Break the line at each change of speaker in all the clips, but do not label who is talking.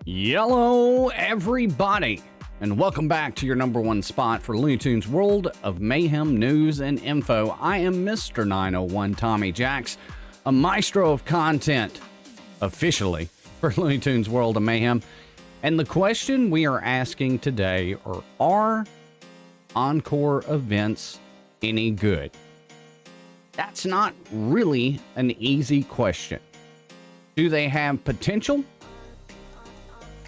Hello, everybody, and welcome back to your number one spot for Looney Tunes World of Mayhem news and info. I am Mr. 901 Tommy Jacks, a maestro of content, officially, for Looney Tunes World of Mayhem. And the question we are asking today are Encore Events any good? That's not really an easy question. Do they have potential?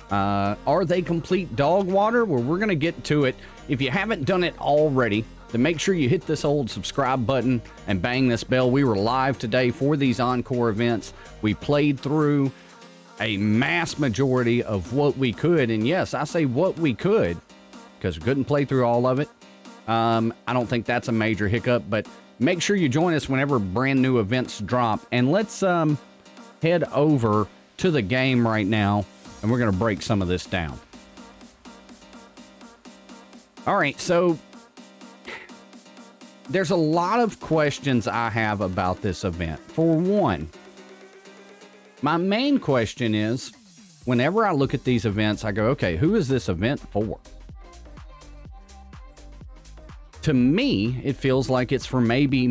Are they complete dog water? Well, we're going to get to it. If you haven't done it already, then make sure you hit this old subscribe button and bang this bell. We were live today for these Encore events. We played through a mass majority of what we could. And yes, I say what we could because we couldn't play through all of it. I don't think that's a major hiccup, but make sure you join us whenever brand new events drop. And let's head over to the game right now. And we're going to break some of this down. All right, so there's a lot of questions I have about this event. For one, my main question is, whenever I look at these events, I go, okay, who is this event for? To me, it feels like it's for maybe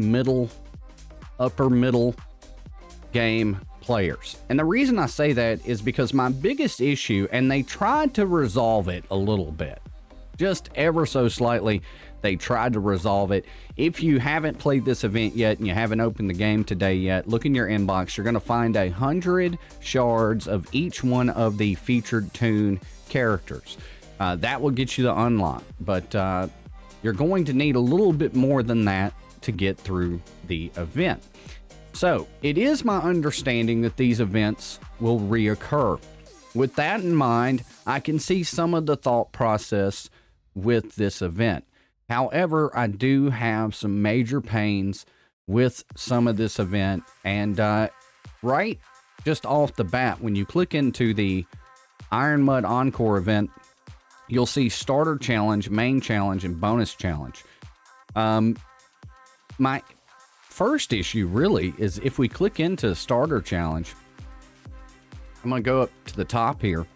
upper middle game players. And the reason I say that is because my biggest issue, and they tried to resolve it a little bit, just ever so slightly, they tried to resolve it. If you haven't played this event yet and you haven't opened the game today yet, look in your inbox. You're going to find 100 shards of each one of the featured toon characters. That will get you the unlock, but you're going to need a little bit more than that to get through the event. So, it is my understanding that these events will reoccur. With that in mind, I can see some of the thought process with this event. However, I do have some major pains with some of this event. And right just off the bat, when you click into the Iron Mud Encore event, you'll see Starter Challenge, Main Challenge, and Bonus Challenge. My first issue really is if we click into Starter Challenge, I'm going to go up to the top here.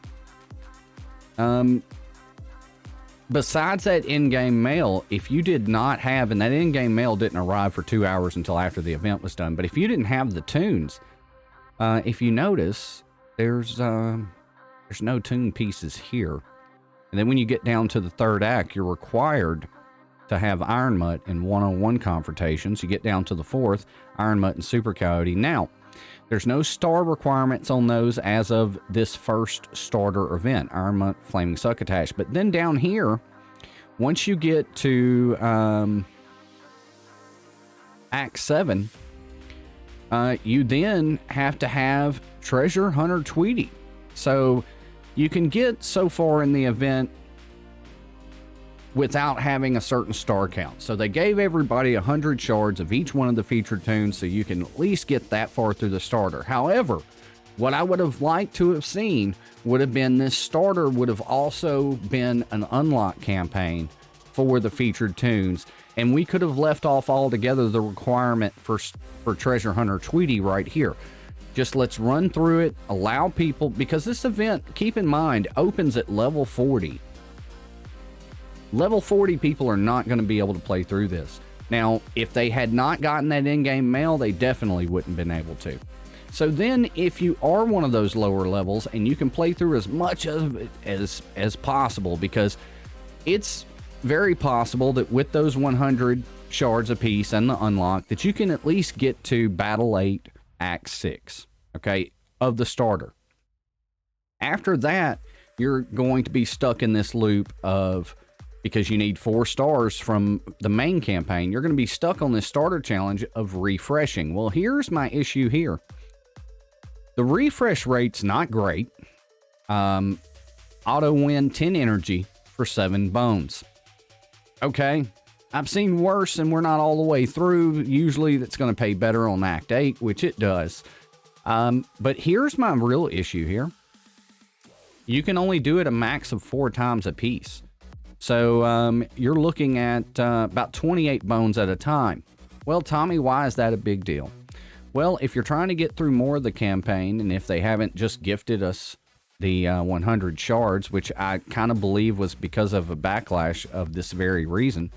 Besides that in-game mail, if you did not have, and that in-game mail didn't arrive for 2 hours until after the event was done, but if you didn't have the tunes, if you notice, there's no tune pieces here. And then when you get down to the third act, you're required to have Iron Mutt in one-on-one confrontations. You get down to the fourth, Iron Mutt and Super Coyote. Now, there's no star requirements on those as of this first starter event, Iron Mutt, Flaming Succotash. But then down here, once you get to Act 7, you then have to have Treasure Hunter Tweety. So you can get so far in the event without having a certain star count. So they gave everybody 100 shards of each one of the featured tunes so you can at least get that far through the starter. However, what I would have liked to have seen would have been this starter would have also been an unlock campaign for the featured tunes, and we could have left off altogether the requirement for Treasure Hunter Tweety right here. Just let's run through it, allow people, because this event, keep in mind, opens at level 40. Level 40 people are not going to be able to play through this. Now, if they had not gotten that in-game mail, they definitely wouldn't have been able to. So then, if you are one of those lower levels, and you can play through as much of it as possible, because it's very possible that with those 100 shards apiece and the unlock, that you can at least get to Battle 8, Act 6, okay, of the starter. After that, you're going to be stuck in this loop of, because you need 4 stars from the main campaign, you're going to be stuck on this starter challenge of refreshing. Well, here's my issue here. The refresh rate's not great. Auto win 10 energy for 7 bones. Okay, I've seen worse, and we're not all the way through. Usually that's going to pay better on Act 8, which it does. But here's my real issue here. You can only do it a max of 4 times a piece. So you're looking at about 28 bones at a time. Well, Tommy, why is that a big deal? Well, if you're trying to get through more of the campaign, and if they haven't just gifted us the 100 shards, which I kind of believe was because of a backlash of this very reason.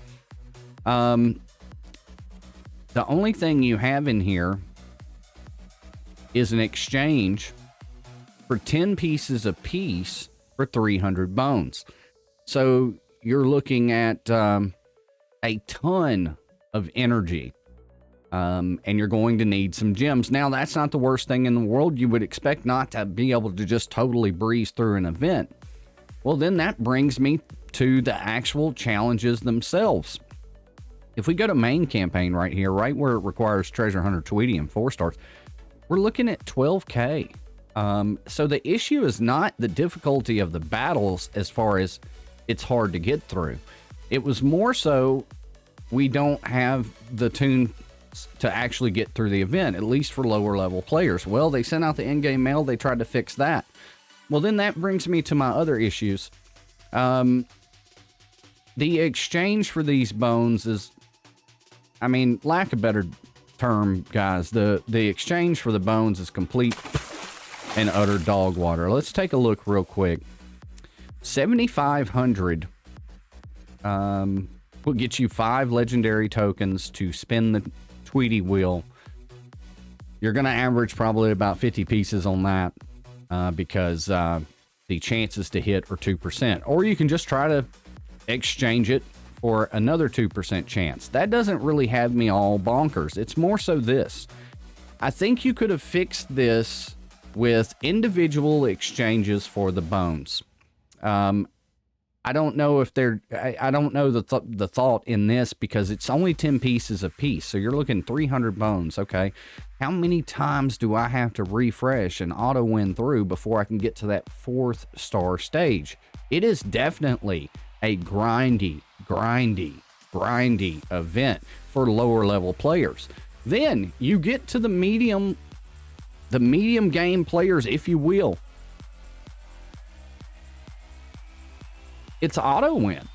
The only thing you have in here is an exchange for 10 pieces apiece for 300 bones. So you're looking at a ton of energy. And you're going to need some gems. Now, that's not the worst thing in the world. You would expect not to be able to just totally breeze through an event. Well, then that brings me to the actual challenges themselves. If we go to main campaign right here, right where it requires Treasure Hunter Tweety and 4 stars, we're looking at 12K. So the issue is not the difficulty of the battles as far as it's hard to get through. It was more so we don't have the tune to actually get through the event, at least for lower level players. Well, they sent out the in-game mail. They tried to fix that. Well, then that brings me to my other issues. The exchange for these bones is, I mean, lack of a better term, guys, the exchange for the bones is complete and utter dog water. Let's take a look real quick. 7,500 will get you 5 legendary tokens to spin the Tweety wheel. You're going to average probably about 50 pieces on that because the chances to hit are 2%. Or you can just try to exchange it for another 2% chance. That doesn't really have me all bonkers. It's more so this. I think you could have fixed this with individual exchanges for the bones. I don't know if I don't know the thought in this because it's only 10 pieces a piece. So you're looking 300 bones. Okay. How many times do I have to refresh and auto win through before I can get to that 4th star stage? It is definitely a grindy event for lower level players. Then you get to the medium game players, if you will. It's auto win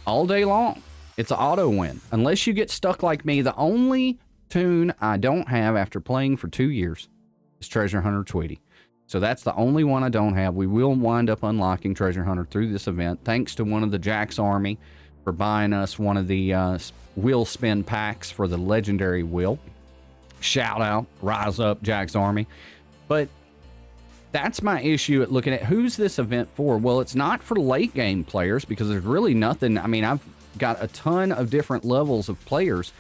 all day long. It's an auto win. Unless you get stuck like me, the only tune I don't have after playing for 2 years is Treasure Hunter Tweety. So that's the only one I don't have. We will wind up unlocking Treasure Hunter through this event, thanks to one of the Jack's Army for buying us one of the wheel spin packs for the legendary wheel. Shout out, rise up, Jack's Army. But that's my issue at looking at who's this event for. Well, it's not for late game players because there's really nothing. I mean, I've got a ton of different levels of players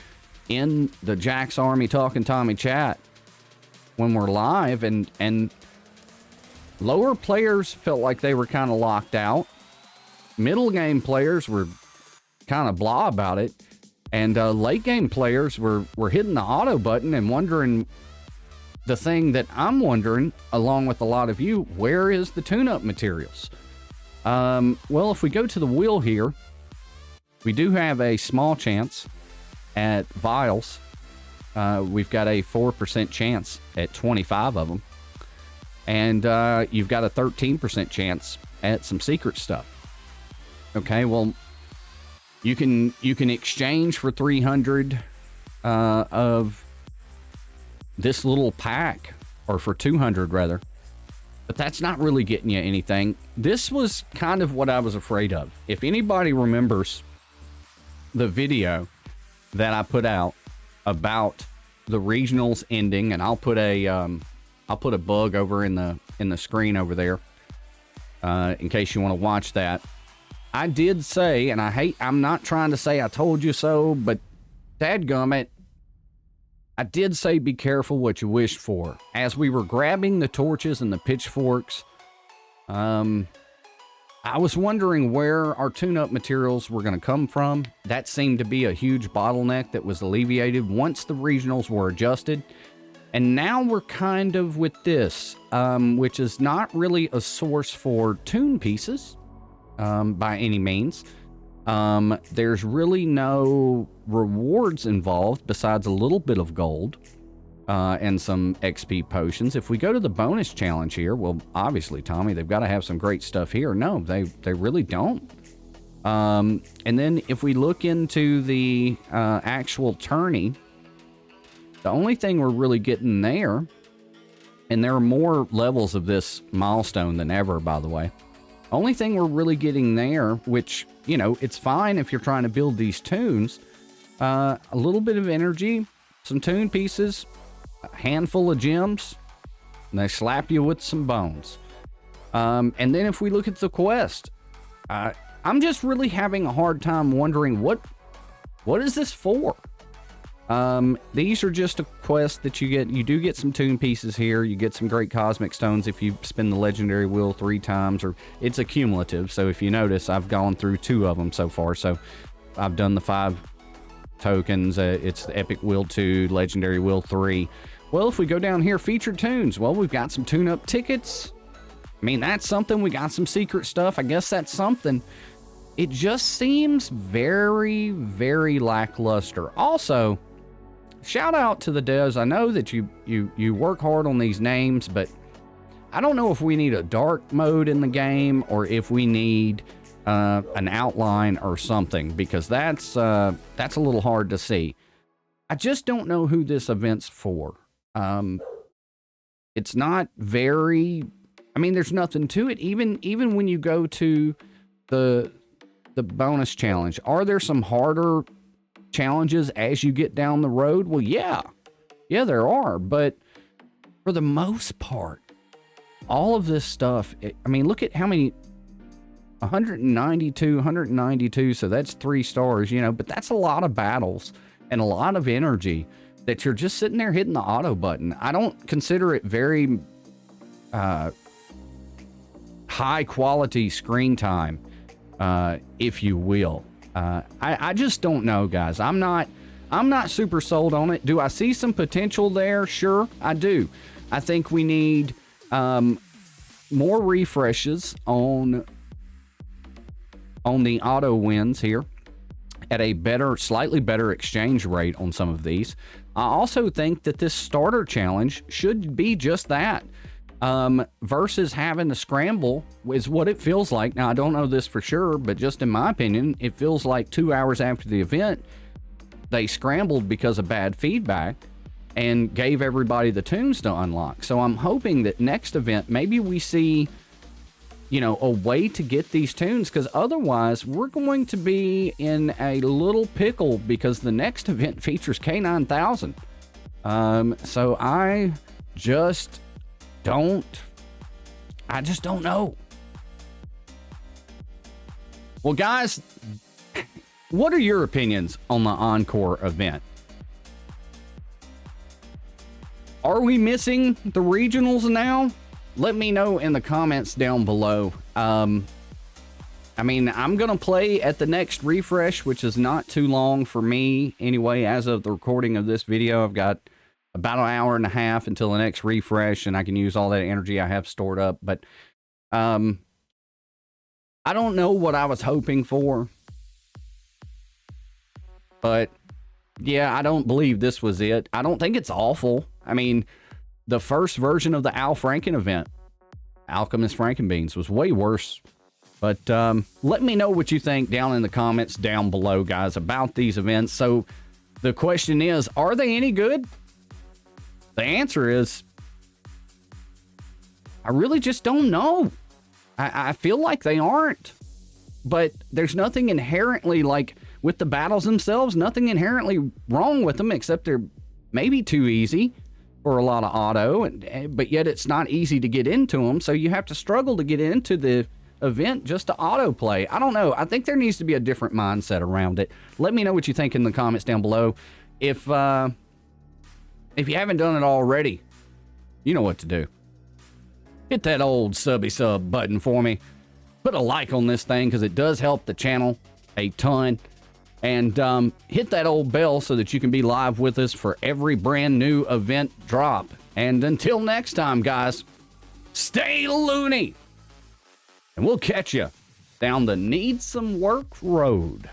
in the Jack's Army Talking Tommy chat when we're live, and lower players felt like they were kind of locked out. Middle game players were kind of blah about it, and late game players were hitting the auto button and wondering the thing that I'm wondering, along with a lot of you, where is the tune-up materials? Well, if we go to the wheel here, we do have a small chance at vials. We've got a 4% chance at 25 of them. And you've got a 13% chance at some secret stuff. Okay, well, you can exchange for 300 of this little pack, or for 200 rather, but that's not really getting you anything. This was kind of what I was afraid of. If anybody remembers the video that I put out about the regionals ending, and I'll put a bug over in the screen over there in case you want to watch that. I did say, and I'm not trying to say I told you so, but dadgummit, I did say be careful what you wish for. As we were grabbing the torches and the pitchforks, I was wondering where our tune-up materials were going to come from. That seemed to be a huge bottleneck that was alleviated once the regionals were adjusted. And now we're kind of with this, which is not really a source for tune pieces by any means. There's really no rewards involved besides a little bit of gold and some XP potions. If we go to the bonus challenge here, well, obviously, Tommy, they've got to have some great stuff here. No, they really don't. And then if we look into the actual tourney, the only thing we're really getting there And there are more levels of this milestone than ever, by the way. Only thing we're really getting there, which, you know, it's fine if you're trying to build these tunes. A little bit of energy, some tune pieces, a handful of gems, and they slap you with some bones. And then if we look at the quest, I'm just really having a hard time wondering what is this for? These are just a quest that you get. You do get some tune pieces here. You get some great cosmic stones if you spin the legendary wheel 3 times, or it's a cumulative. So if you notice, I've gone through 2 of them so far. So I've done the 5 tokens. It's the epic wheel 2, legendary wheel 3. Well, if we go down here, featured tunes. Well, we've got some tune-up tickets. I mean, that's something. We got some secret stuff. I guess that's something. It just seems very, very lackluster. Also, shout out to the devs. I know that you work hard on these names, but I don't know if we need a dark mode in the game or if we need an outline or something, because that's a little hard to see. I just don't know who this event's for. It's not very. I mean, there's nothing to it. Even when you go to the bonus challenge, are there some harder challenges as you get down the road? Well, yeah, there are. But for the most part, all of this stuff, I mean, look at how many, 192, so that's 3 stars, you know, but that's a lot of battles and a lot of energy that you're just sitting there hitting the auto button. I don't consider it very high quality screen time, if you will. I just don't know, guys. I'm not super sold on it. Do I see some potential there? Sure, I do. I think we need more refreshes on the auto wins here at a slightly better exchange rate on some of these. I also think that this starter challenge should be just that. Versus having to scramble is what it feels like. Now, I don't know this for sure, but just in my opinion, it feels like 2 hours after the event, they scrambled because of bad feedback and gave everybody the tunes to unlock. So I'm hoping that next event, maybe we see, you know, a way to get these tunes, because otherwise we're going to be in a little pickle, because the next event features K9000. So I just don't know. Well, guys, what are your opinions on the Encore event? Are we missing the regionals now? Let me know in the comments down below. I mean, I'm going to play at the next refresh, which is not too long for me anyway. As of the recording of this video, I've got about an hour and a half until the next refresh, and I can use all that energy I have stored up. But I don't know what I was hoping for, but yeah, I don't believe this was it. I don't think it's awful. I mean, the first version of the Al Franken event, Alchemist Frankenbeans, was way worse. But let me know what you think down in the comments down below, guys, about these events. So the question is, are they any good? The answer is, I really just don't know. I feel like they aren't. But there's nothing inherently, like with the battles themselves, nothing inherently wrong with them, except they're maybe too easy for a lot of auto. But yet it's not easy to get into them, so you have to struggle to get into the event just to auto play. I don't know. I think there needs to be a different mindset around it. Let me know what you think in the comments down below. If you haven't done it already, you know what to do. Hit that old subby sub button for me. Put a like on this thing, because it does help the channel a ton. And hit that old bell so that you can be live with us for every brand new event drop. And until next time, guys, stay loony. And we'll catch you down the Need Some Work road.